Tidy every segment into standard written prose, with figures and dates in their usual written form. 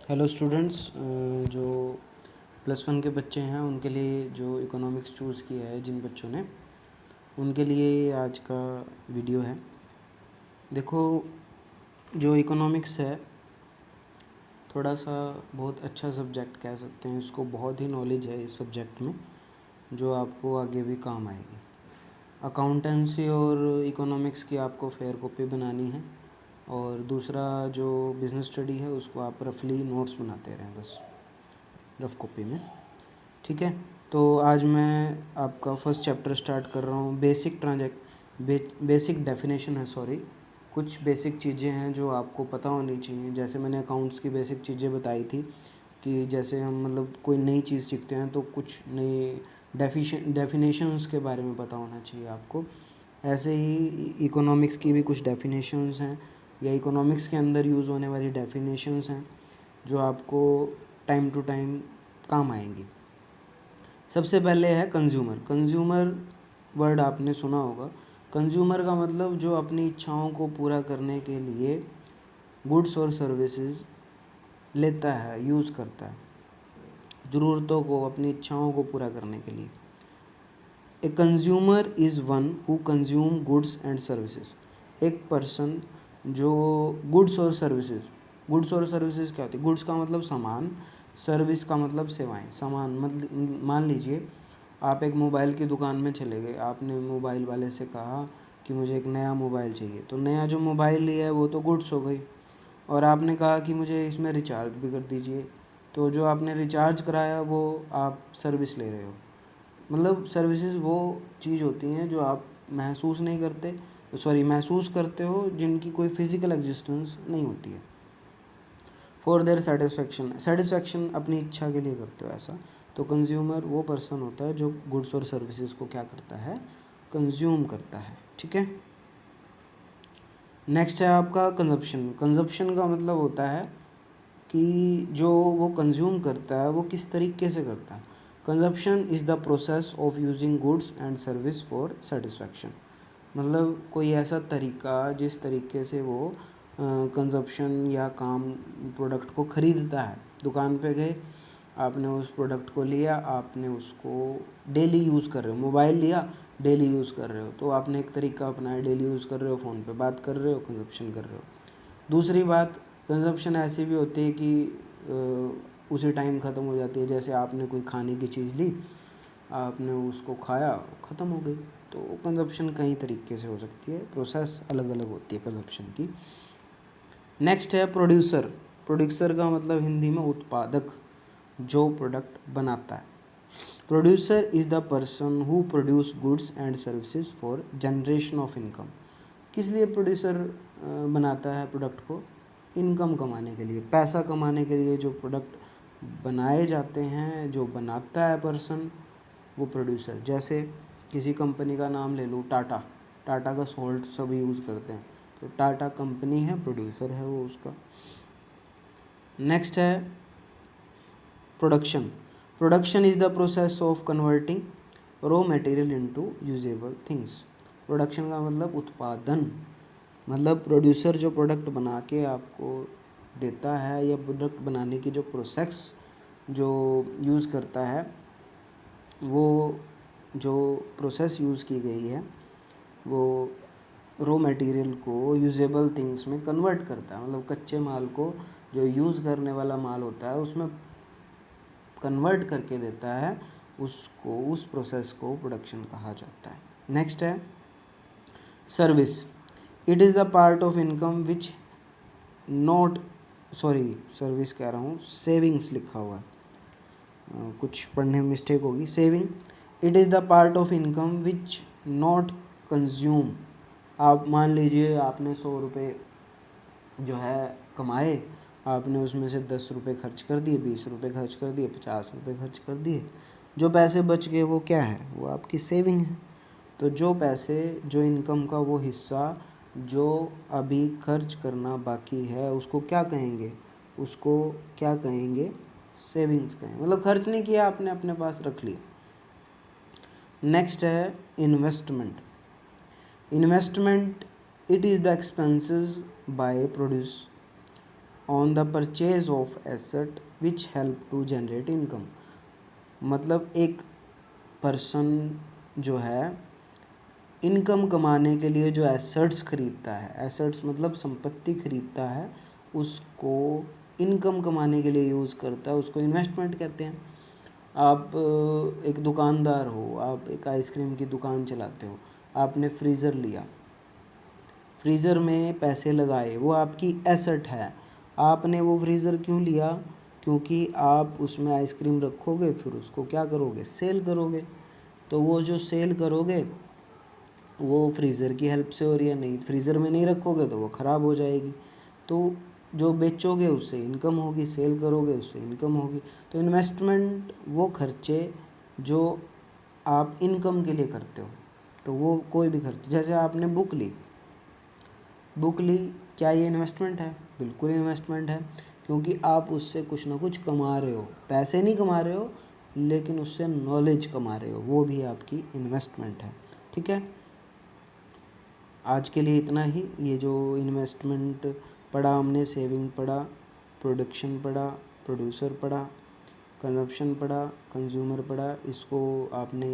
Hello students, जो +1 के बच्चे हैं उनके लिए जो इकोनॉमिक्स चूज़ किया है जिन बच्चों ने, उनके लिए ये आज का वीडियो है। देखो, जो इकोनॉमिक्स है थोड़ा सा बहुत अच्छा सब्जेक्ट कह सकते हैं इसको। बहुत ही नॉलेज है इस सब्जेक्ट में जो आपको आगे भी काम आएगी। अकाउंटेंसी और इकोनॉमिक्स की आपको फेयर कॉपी बनानी है, और दूसरा जो बिज़नेस स्टडी है उसको आप रफली नोट्स बनाते रहें बस रफ कॉपी में। ठीक है, तो आज मैं आपका फर्स्ट चैप्टर स्टार्ट कर रहा हूँ। बेसिक डेफिनेशन है, सॉरी, कुछ बेसिक चीज़ें हैं जो आपको पता होनी चाहिए। जैसे मैंने अकाउंट्स की बेसिक चीज़ें बताई थी कि जैसे हम मतलब कोई नई चीज़ सीखते हैं तो कुछ नई डेफिनेशंस के बारे में पता होना चाहिए आपको। ऐसे ही इकोनॉमिक्स की भी कुछ डेफिनेशंस हैं, या इकोनॉमिक्स के अंदर यूज़ होने वाली डेफिनेशंस हैं जो आपको टाइम टू टाइम काम आएंगी। सबसे पहले है कंज्यूमर। कंज्यूमर वर्ड आपने सुना होगा। कंज्यूमर का मतलब जो अपनी इच्छाओं को पूरा करने के लिए गुड्स और सर्विसेज लेता है, यूज़ करता है, ज़रूरतों को, अपनी इच्छाओं को पूरा करने के लिए। A consumer is one who consume goods and services. एक पर्सन जो गुड्स और सर्विसेज क्या होती है? गुड्स का मतलब सामान, सर्विस का मतलब सेवाएं। सामान मतलब मान लीजिए आप एक मोबाइल की दुकान में चले गए, आपने मोबाइल वाले से कहा कि मुझे एक नया मोबाइल चाहिए, तो नया जो मोबाइल लिया है वो तो गुड्स हो गई, और आपने कहा कि मुझे इसमें रिचार्ज भी कर दीजिए, तो जो आपने रिचार्ज कराया वो आप सर्विस ले रहे हो। मतलब सर्विसेज वो चीज़ होती हैं जो आप महसूस नहीं करते, महसूस करते हो, जिनकी कोई फिज़िकल एग्जिस्टेंस नहीं होती है। फॉर देयर सेटिस्फेक्शन अपनी इच्छा के लिए करते हो ऐसा। तो कंज्यूमर वो पर्सन होता है जो गुड्स और सर्विसेज को क्या करता है? कंज्यूम करता है। ठीक है, नेक्स्ट है आपका कंजप्शन। कंजप्शन का मतलब होता है कि जो वो कंज्यूम करता है वो किस तरीके से करता है। Consumption is the process of using goods and service for satisfaction. मतलब कोई ऐसा तरीका जिस तरीके से वो कंजप्शन या काम प्रोडक्ट को ख़रीदता है। दुकान पे गए, आपने उस प्रोडक्ट को लिया, आपने उसको डेली यूज़ कर रहे हो। मोबाइल लिया, डेली यूज़ कर रहे हो, तो आपने एक तरीका अपनाया, डेली यूज़ कर रहे हो, फ़ोन पे बात कर रहे हो, कंजप्शन कर रहे हो। दूसरी बात, कंजप्शन ऐसी भी होती है कि उसी टाइम ख़त्म हो जाती है। जैसे आपने कोई खाने की चीज़ ली, आपने उसको खाया, ख़त्म हो गई। तो कंजप्शन कई तरीके से हो सकती है, प्रोसेस अलग अलग होती है कंजप्शन की। नेक्स्ट है प्रोड्यूसर। प्रोड्यूसर का मतलब हिंदी में उत्पादक, जो प्रोडक्ट बनाता है। Producer is the person who produce goods and services for generation of income. किस लिए प्रोड्यूसर बनाता है प्रोडक्ट को? इनकम कमाने के लिए, पैसा कमाने के लिए। जो प्रोडक्ट बनाए जाते हैं, जो बनाता है पर्सन, वो प्रोड्यूसर। जैसे किसी कंपनी का नाम ले लूँ, टाटा। टाटा का सॉल्ट सब यूज़ करते हैं, तो टाटा कंपनी है, प्रोड्यूसर है वो उसका। नेक्स्ट है production. Production is the process of converting raw material into usable things. Production का मतलब उत्पादन। मतलब प्रोड्यूसर जो प्रोडक्ट बना के आपको देता है, या प्रोडक्ट बनाने की जो प्रोसेस जो यूज़ करता है, वो जो प्रोसेस यूज़ की गई है वो रॉ मटेरियल को यूजेबल थिंग्स में कन्वर्ट करता है। मतलब कच्चे माल को, जो यूज़ करने वाला माल होता है, उसमें कन्वर्ट करके देता है उसको। उस प्रोसेस को प्रोडक्शन कहा जाता है। नेक्स्ट है service. It is the part of income which not, service कह रहा हूँ, सेविंग्स लिखा हुआ है, कुछ पढ़ने में मिस्टेक होगी। Saving, it is the part of income which not consume. आप मान लीजिए आपने 100 रुपये जो है कमाए, आपने उसमें से 10 रुपये खर्च कर दिए, 20 रुपये खर्च कर दिए, 50 रुपये खर्च कर दिए। जो पैसे बच गए वो क्या है? वो आपकी सेविंग है। तो जो पैसे, जो इनकम का वो हिस्सा जो अभी खर्च करना बाकी है, उसको क्या कहेंगे? उसको क्या कहेंगे? सेविंग्स कहेंगे। मतलब खर्च नहीं किया आपने, अपने पास रख लिया। नेक्स्ट है investment. Investment, it is the expenses by produce. On the purchase of asset which help to generate income. मतलब एक पर्सन जो है इनकम कमाने के लिए जो एसेट्स खरीदता है, एसेट्स मतलब संपत्ति खरीदता है, उसको इनकम कमाने के लिए यूज़ करता है, उसको इन्वेस्टमेंट कहते हैं। आप एक दुकानदार हो, आप एक आइसक्रीम की दुकान चलाते हो, आपने फ्रीज़र लिया, फ्रीज़र में पैसे लगाए, वो आपकी एसेट है। आपने वो फ्रीज़र क्यों लिया? क्योंकि आप उसमें आइसक्रीम रखोगे, फिर उसको क्या करोगे? सेल करोगे। तो वो जो सेल करोगे वो फ्रीज़र की हेल्प से हो रही है, नहीं फ्रीज़र में नहीं रखोगे तो वो ख़राब हो जाएगी। तो जो बेचोगे उससे इनकम होगी, सेल करोगे उससे इनकम होगी। तो इन्वेस्टमेंट वो खर्चे जो आप इनकम के लिए करते हो, तो वो कोई भी खर्च, जैसे आपने बुक ली, क्या ये इन्वेस्टमेंट है? बिल्कुल इन्वेस्टमेंट है, क्योंकि आप उससे कुछ ना कुछ कमा रहे हो, पैसे नहीं कमा रहे हो लेकिन उससे नॉलेज कमा रहे हो, वो भी आपकी इन्वेस्टमेंट है। ठीक है, आज के लिए इतना ही। ये जो इन्वेस्टमेंट पढ़ा हमने, सेविंग पढ़ा, प्रोडक्शन पढ़ा, प्रोड्यूसर पढ़ा, कंजप्शन पढ़ा, कंज्यूमर पढ़ा, इसको आपने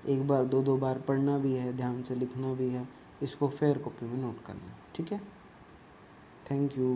एक बार दो बार पढ़ना भी है, ध्यान से लिखना भी है, इसको फेयर कॉपी में नोट करना है। ठीक है, थैंक यू।